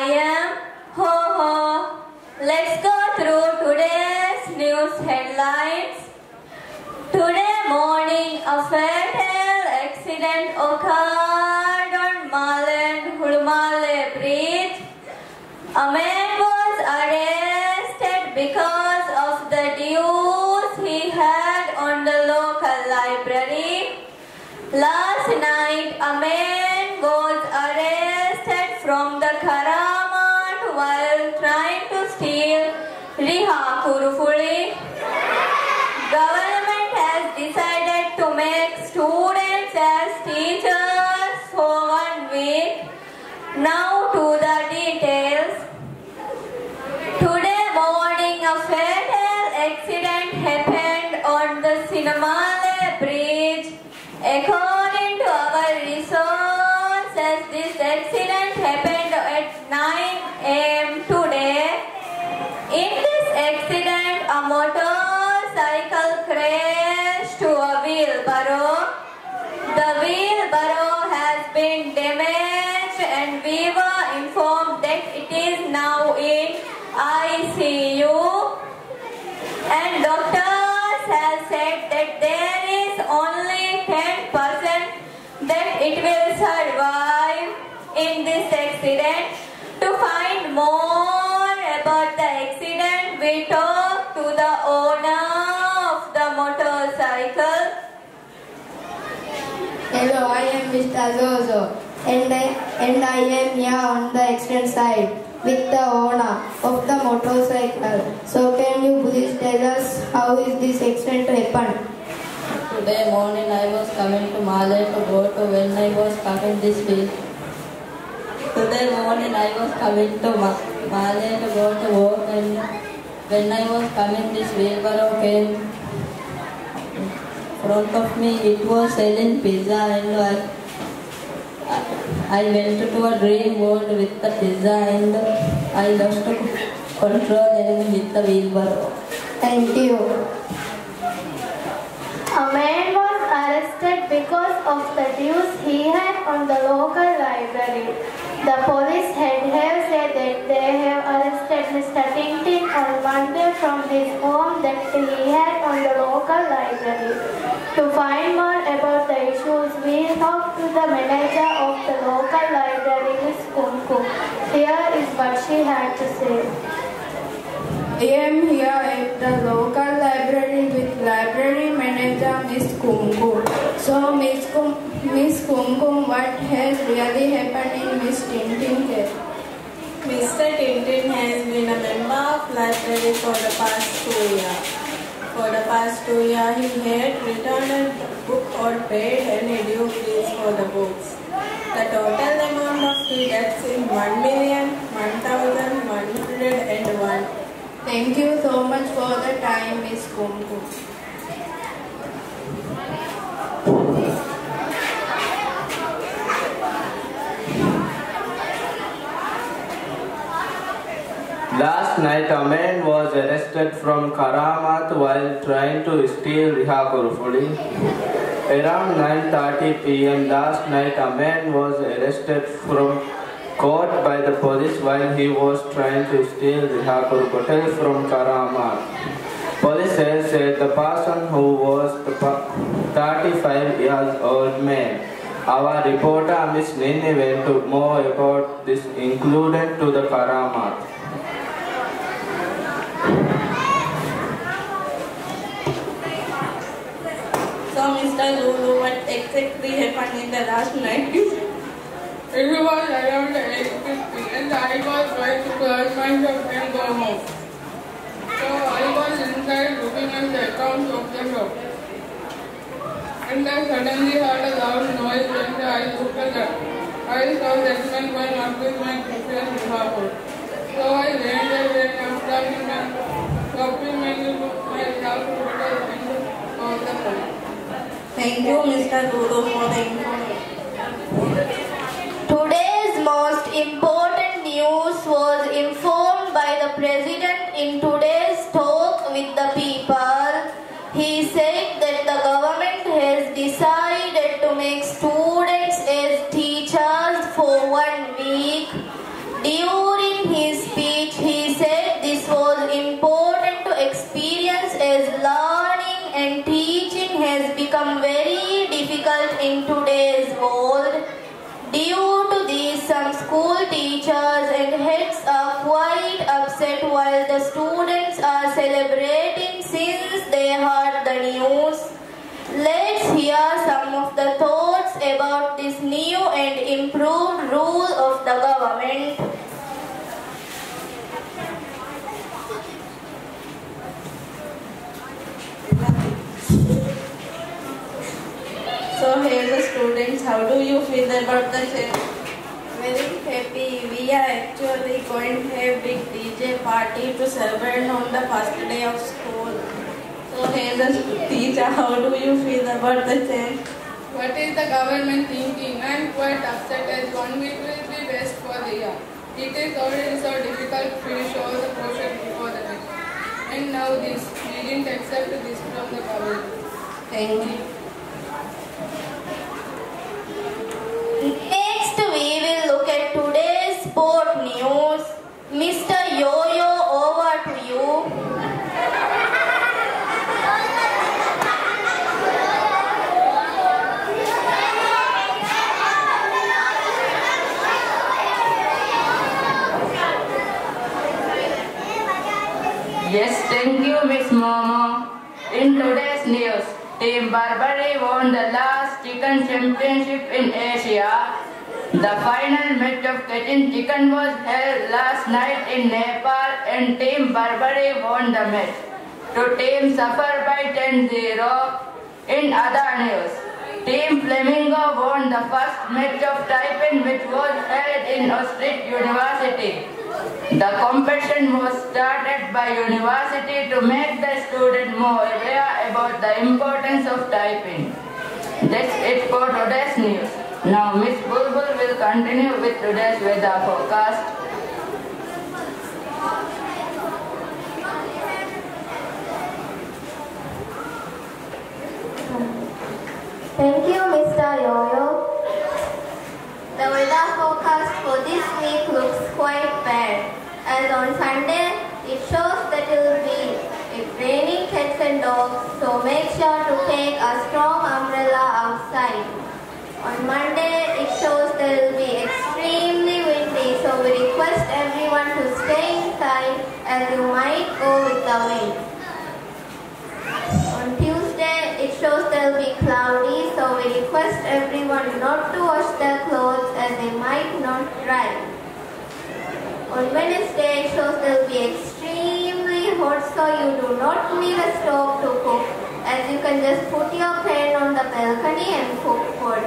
I am Ho Ho. Let's go through today's news headlines. Today morning, a fatal accident occurred on Malan-Hulmale Bridge. A man was arrested because of the dues he had on the local library. Last night, a man was arrested from the Karamat while trying to steal Riha Kurufuli. Government has decided to make students as teachers for 1 week. Now to the details. Today morning, a fatal accident happened on the Sinamale Bridge. According to our resources, this accident happened at 9 a.m. today. In this accident, a motorcycle crashed to a wheelbarrow. The wheelbarrow has been damaged and we were informed that it is now in ICU. And doctors have said that there is only 10% that it will survive in this accident. To find more about the accident, we talked to the owner of the motorcycle. Hello, I am Mr. Zozo and I am here on the accident side with the owner of the motorcycle. So can you please tell us how is this accident happened? Today morning I was coming to Male to go to when I was coming this way. Today morning I was coming to Male to go to work and when I was coming this wheelbarrow came in front of me. It was selling pizza and I went to a dream world with the pizza and I lost control and with the wheelbarrow. Thank you. A man was arrested because of the dues he had on the local library. The police have said that they have arrested Mr. Tintin on Monday from his home that he had on the local library. To find more about the issues, we talked to the manager of the local library, Ms. Kumkum. Here is what she had to say. I am here at the local library with library manager Miss Kumkum. So Miss Kumkum, what has really happened in Miss Tintin case? Mr. Tintin has been a member of library for the past 2 years. For the past 2 years, he had returned a book or paid any due fees for the books. The total amount of fee that's in 1,01,101. Thank you so much for the time, Miss Kumkum. Last night, a man was arrested from Karamat while trying to steal Riha Kurufuli. Around 9:30 p.m. last night, a man was arrested from caught by the police while he was trying to steal Riha Kurufuli from Karamat. Police has said the person who was the 35-year-old man. Our reporter, Ms. Nini, went to more about this, included to the Karamat. So, Mr. Zulu, what exactly happened in the last night? It was around 8:50 and I was trying to close myself and go home. So I was inside looking at the accounts of the shop. And I suddenly heard a loud noise and I looked at it. I saw that man going up with my previous Liverpool. So I ran away and after him and shopping menu took myself to the window of the police. Thank you, Mr. Zulu, for the information. Today's most important news was informed by the President in today's talk with the people. He said that the government has decided to make students as teachers for 1 week. During teachers and heads are quite upset while the students are celebrating since they heard the news. Let's hear some of the thoughts about this new and improved rule of the government. So here the students, how do you feel about the change? Very happy. We are actually going to have big DJ party to celebrate on the first day of school. So here the teacher, how do you feel about the change? What is the government thinking? I am quite upset as 1 week will be best for the year. It is already so difficult to finish all the project before the next. And now this. We didn't accept this from the government. Thank you. Next, we will look at today's sport news. Mr. Yo-Yo, over to you. Yes, thank you, Miss Momo. In today's news, Team Barbary won the last chicken championship in Asia. The final match of catching chicken was held last night in Nepal and Team Barbary won the match. To Team suffer by 10-0. In other news, Team Flamingo won the first match of Taiping which was held in Maastricht University. The competition was started by university to make the student more aware about the importance of typing. That's it for today's news. Now Miss Bulbul will continue with today's weather forecast. Thank you, Mr. Yo-Yo. The weather forecast for this week looks quite bad. As on Sunday, it shows that it will be raining cats and dogs, so make sure to take a strong umbrella outside. On Monday, it shows that it will be extremely windy, so we request everyone to stay inside as you might go with the wind. On Tuesday, it shows that it will be cloudy, so we request everyone not to wash their clothes as they might not dry. On Wednesday, it shows that it will be extremely hot, so you do not need a stove to cook, as you can just put your pan on the balcony and cook food.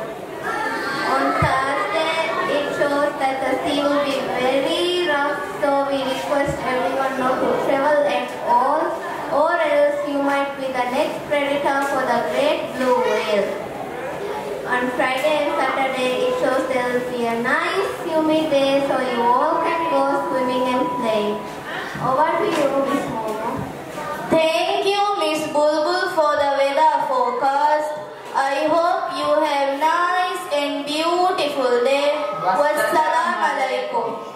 On Thursday, it shows that the sea will be very rough, so we request everyone not to travel at all, or else you might be the next predator for the great blue whale. On Friday and Saturday, it shows there will be a nice humid day, so you all can go swimming and play. Over to you, Miss Momo. Thank you, Miss Bulbul, for the weather forecast. I hope you have nice and beautiful day. Wassalamu alaikum.